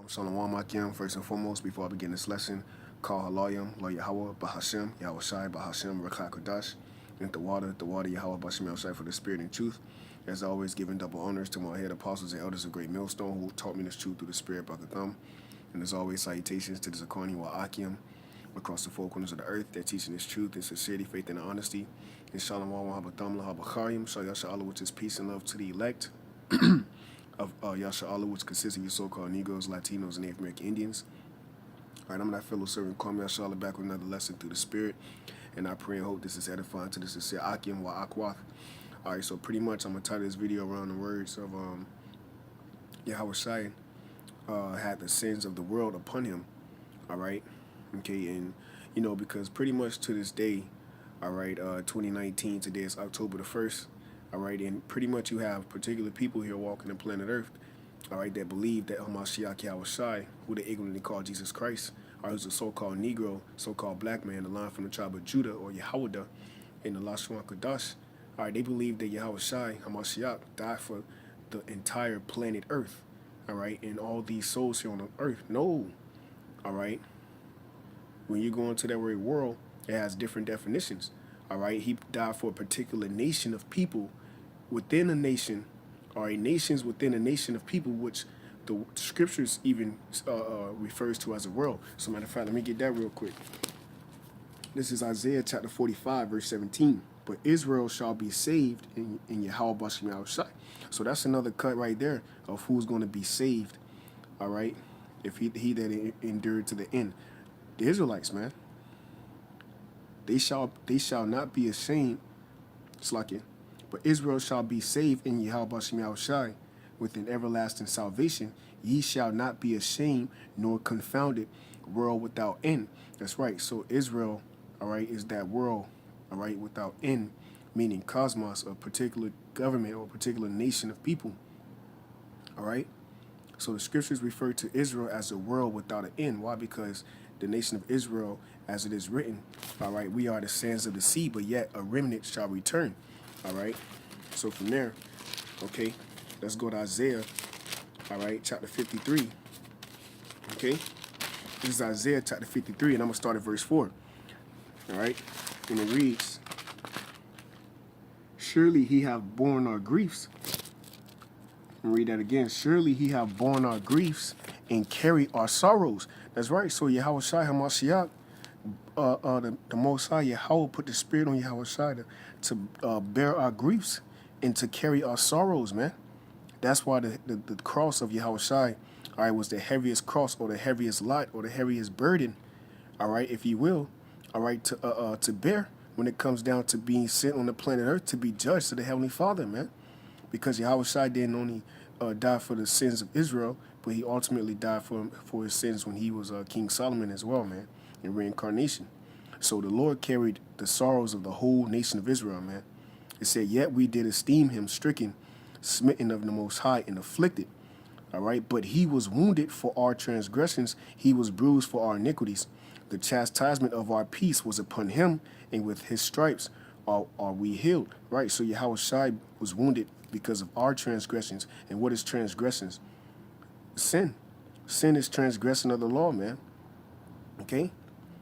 Shalom Akim. First and foremost, before I begin this lesson, call Halayim, Lo Yahweh, Bahashem, Yahawashi, Bahashem, Rekha Kodash, and the water, Yahweh, Bashem, Yahawashi, for the spirit and truth. As always, giving double honors to my head apostles and elders of Great Millstone who taught me this truth through the spirit, Bakatham. And as always, salutations to the Zakani wa Akim across the four corners of the earth. They're teaching this truth in sincerity, faith, and honesty. And Shalom Wahabatham, Lahabachayim, Shal Yasha Allah, which is peace and love to the elect of Yasha Allah, which consists of your so-called Negroes, Latinos, and Native American Indians. All right, I'm that fellow servant, Kwame Yasha Allah, back with another lesson through the Spirit, and I pray and hope this is edifying to the sincere Akim wa Akwath. All right, so pretty much I'm going to title this video around the words of Yahawashi had the sins of the world upon him, all right? Okay, and, you know, because pretty much to this day, all right, 2019, today is October the 1st, all right, and pretty much you have particular people here walking the planet Earth, all right, that believe that Hamashiach Yahawashi, who they ignorantly call Jesus Christ, or who's a so-called Negro, so-called black man, the line from the tribe of Judah, or Yehuda, in the Lashon Kodash, all right, they believe that Yahawashi, Hamashiach, died for the entire planet Earth, all right, and all these souls here on the earth. No, all right, when you go into that very world, it has different definitions, all right. He died for a particular nation of people within a nation, or nations within a nation of people, which the scriptures even refers to as a world. So matter of fact, let me get that real quick. This is Isaiah chapter 45, verse 17. But Israel shall be saved in Yahawashi Yahawashi. So that's another cut right there of who's going to be saved, all right, if he that endured to the end. The Israelites, man, they shall not be ashamed, Slakia, but Israel shall be saved in Yahawashi Yahawashi with an everlasting salvation. Ye shall not be ashamed nor confounded, world without end. That's right. So Israel, all right, is that world, all right, without end, meaning cosmos, a particular government or a particular nation of people, all right? So the scriptures refer to Israel as a world without an end. Why? Because the nation of Israel, as it is written, all right, we are the sands of the sea, but yet a remnant shall return, all right? So from there, okay, let's go to Isaiah, all right, chapter 53, okay? This is Isaiah chapter 53, and I'm going to start at verse 4, all right? And it reads, surely he have borne our griefs. And read that again. Surely he have borne our griefs and carried our sorrows. That's right. So Yahawashi Hamashiach, the Most High Yahweh put the Spirit on Yahawashi to bear our griefs and to carry our sorrows, man. That's why the cross of Yahawashi, all right, was the heaviest cross or the heaviest lot or the heaviest burden, all right, if you will, all right, to bear when it comes down to being sent on the planet Earth to be judged to the Heavenly Father, man. Because Yahawashi didn't only die for the sins of Israel, but he ultimately died for his sins when he was King Solomon as well, man, in reincarnation. So the Lord carried the sorrows of the whole nation of Israel, man. It said, yet we did esteem him stricken, smitten of the Most High, and afflicted. All right, but he was wounded for our transgressions, he was bruised for our iniquities. The chastisement of our peace was upon him, and with his stripes are we healed. Right, so Yahawashi was wounded because of our transgressions. And what is transgressions? Sin. Sin is transgression of the law, man. Okay?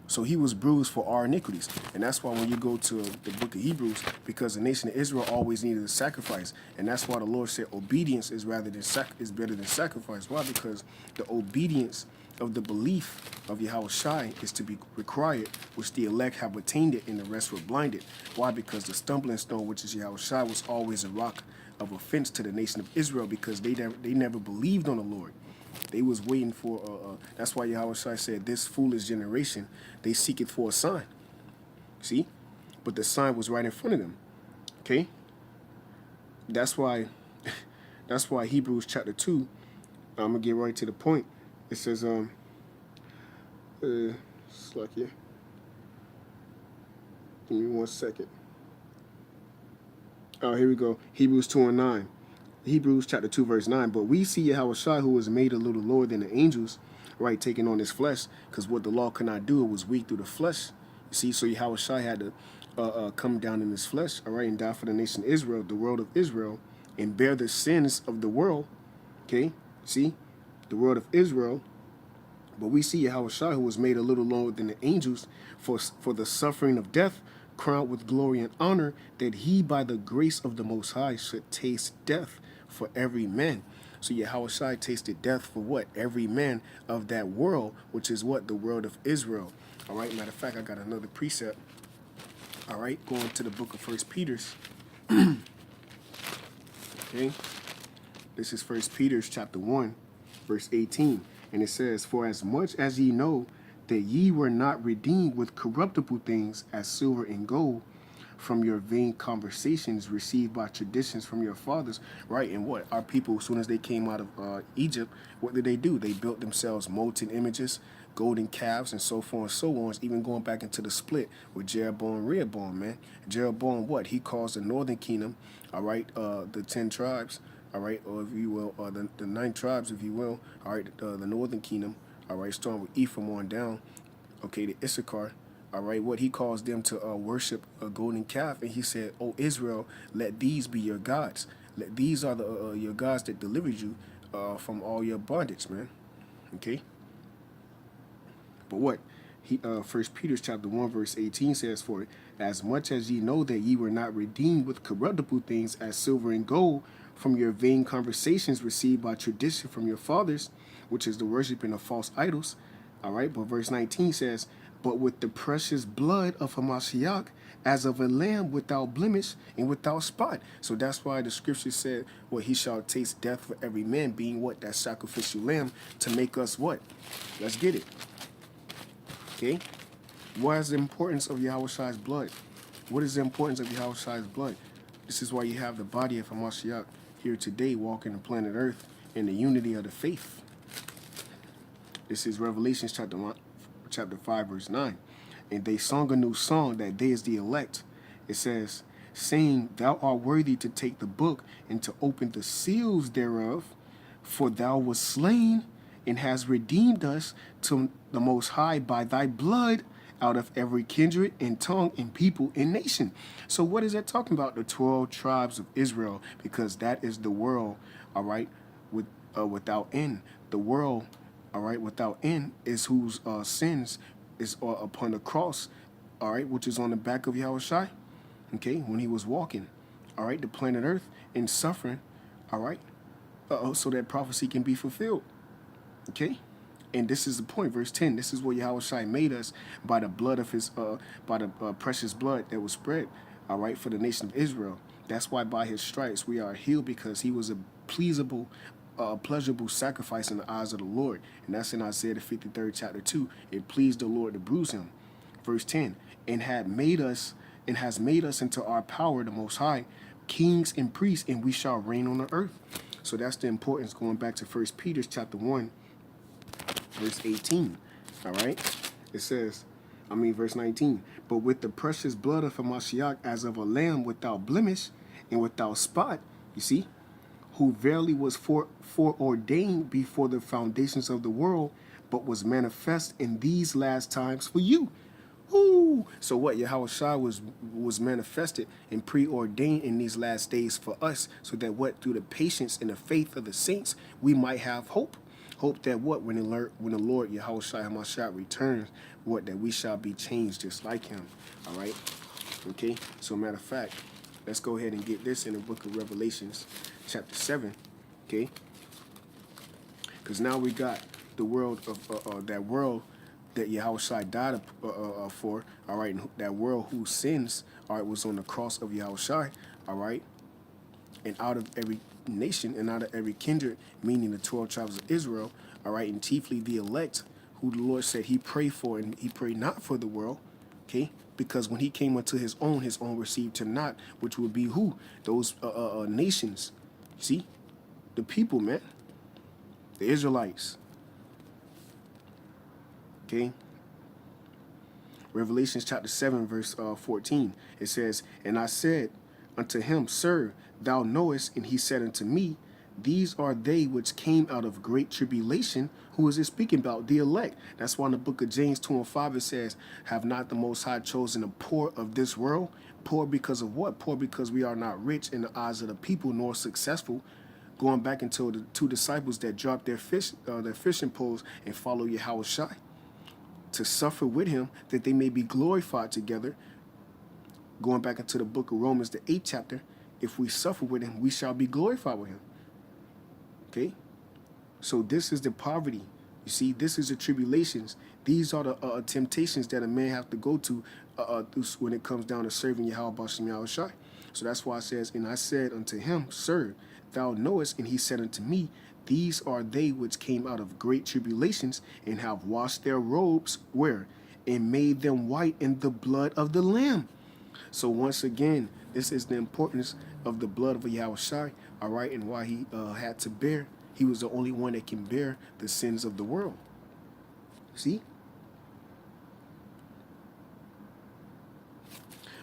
So he was bruised for our iniquities. And that's why when you go to the book of Hebrews, because the nation of Israel always needed a sacrifice. And that's why the Lord said obedience is better than sacrifice. Why? Because the obedience of the belief of Yahawashi is to be required, which the elect have attained it and the rest were blinded. Why? Because the stumbling stone, which is Yahawashi, was always a rock of offense to the nation of Israel, because they never believed on the Lord. They was waiting for, that's why Yahawashi said, this foolish generation, they seek it for a sign. See? But the sign was right in front of them. Okay? That's why Hebrews chapter 2, I'm going to get right to the point. It says, it's like here. Give me 1 second. Oh, here we go. Hebrews 2 and 9. Hebrews chapter 2, verse 9. But we see Yahawashi, who was made a little lower than the angels, right, taking on his flesh, because what the law could not do, it was weak through the flesh. You see, so Yahawashi had to come down in his flesh, all right, and die for the nation of Israel, the world of Israel, and bear the sins of the world. Okay, see, the world of Israel, But we see Yahawashi, who was made a little lower than the angels for the suffering of death, crowned with glory and honor, that he by the grace of the Most High should taste death for every man. So Yahawashi tasted death for what? Every man of that world, which is what? The world of Israel. All right, matter of fact, I got another precept. All right, going to the book of First Peter's. Okay, this is First Peter's chapter 1, verse 18. And it says, "For as much as ye know that ye were not redeemed with corruptible things as silver and gold from your vain conversations received by traditions from your fathers." Right? And what? Our people, as soon as they came out of Egypt, what did they do? They built themselves molten images, golden calves, and so forth and so on. Even going back into the split with Jeroboam and Rehoboam, man. Jeroboam, what? He caused the northern kingdom, all right, the 10 tribes, all right, or if you will, the 9 tribes, if you will, all right, the northern kingdom, all right, starting with Ephraim on down, okay, to Issachar, all right, what he caused them to worship a golden calf, and he said, "O Israel, let these be your gods. These are the your gods that delivered you from all your bondage, man." Okay. But what? First Peter chapter 1, verse 18 says, "For as much as ye know that ye were not redeemed with corruptible things as silver and gold from your vain conversations received by tradition from your fathers, which is the worshiping of false idols." All right, but verse 19 says, "But with the precious blood of Hamashiach, as of a lamb without blemish and without spot." So that's why the scripture said, "Well, he shall taste death for every man," being what? That sacrificial lamb to make us what? Let's get it. Okay? What is the importance of Yahawashi's blood? What is the importance of Yahawashi's blood? This is why you have the body of Hamashiach here today walking the planet Earth in the unity of the faith. This is Revelation chapter 5, verse 9. "And they sung a new song, that they is the elect." It says, "Saying, Thou art worthy to take the book and to open the seals thereof, for thou wast slain and hast redeemed us to the Most High by thy blood out of every kindred and tongue and people and nation." So what is that talking about? The 12 tribes of Israel, because that is the world, all right, without end. The world, all right, without end is whose sins is upon the cross, all right, which is on the back of Yahawashi, okay, when he was walking, all right, the planet Earth and suffering, all right, so that prophecy can be fulfilled. Okay, and this is the point, verse 10. This is what Yahawashi made us by the blood of his, by the precious blood that was spread, all right, for the nation of Israel. That's why by his stripes we are healed, because he was a pleasurable sacrifice in the eyes of the Lord. And that's in Isaiah the 53rd chapter 2. "It pleased the Lord to bruise him." Verse 10, "And has made us into our power, the Most High, kings and priests, and we shall reign on the earth." So that's the importance, going back to First Peter chapter 1, verse 18, all right? It says, verse 19, "But with the precious blood of Hamashiach, as of a lamb without blemish and without spot," you see, "who verily was foreordained before the foundations of the world, but was manifest in these last times for you." Ooh. So what? Yahawashi was manifested and preordained in these last days for us, so that what? Through the patience and the faith of the saints, we might have hope. Hope that what? When the Lord Yahawashi HaMashiach returns, what? That we shall be changed just like him. All right? Okay? So matter of fact, let's go ahead and get this in the book of Revelations, chapter 7. Okay? Because now we got the world of that world that Yahawashi died for, all right, and that world whose sins, all right, was on the cross of Yahawashi, all right, and out of every nation and out of every kindred, meaning the 12 tribes of Israel, all right, and chiefly the elect, who the Lord said he prayed for, and he prayed not for the world, okay, because when he came unto his own received him not, which would be who? Those nations, see, the people, man, the Israelites. Okay. Revelations chapter 7, verse 14. It says, "And I said unto him, Sir, thou knowest, and he said unto me, These are they which came out of great tribulation." Who is it speaking about? The elect. That's why in the book of James 2 and 5 it says, "Have not the Most High chosen the poor of this world?" Poor because of what? Poor because we are not rich in the eyes of the people, nor successful, Going back into the two disciples that dropped their fishing poles and follow Yahawashi to suffer with him that they may be glorified together. Going back into the book of Romans, the 8th chapter, if we suffer with him, we shall be glorified with him. Okay? So this is the poverty. You see, this is the tribulations. These are the temptations that a man have to go to when it comes down to serving Yahawashi. So that's why it says, and I said unto him, Sir, thou knowest, and he said unto me, these are they which came out of great tribulations, and have washed their robes, where? And made them white in the blood of the Lamb. So once again, this is the importance of the blood of Yahawashi, all right, and why he had to bear. He was the only one that can bear the sins of the world. See?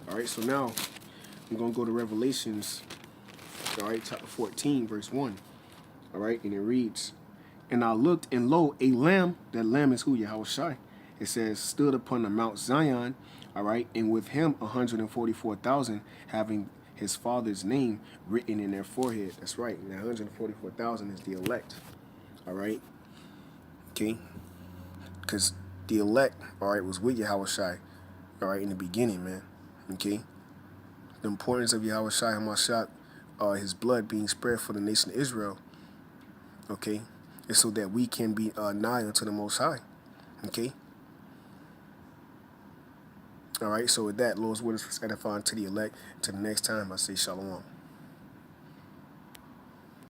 All right, so now I'm going to go to Revelations, all right, chapter 14, verse 1. All right, and it reads, And I looked, and lo, a lamb, that lamb is who? Yahawashi. It says, stood upon the Mount Zion, all right, and with him 144,000, having his father's name written in their forehead. That's right. Now 144,000 is the elect. All right. Okay. Because the elect, all right, was with Yahawashi, all right, in the beginning, man. Okay. The importance of Yahawashi Hamashiach, his blood being spread for the nation of Israel, okay, is so that we can be nigh unto the Most High. Okay. All right, so with that, Lord's word is edifying to the elect. Till the next time, I say shalom.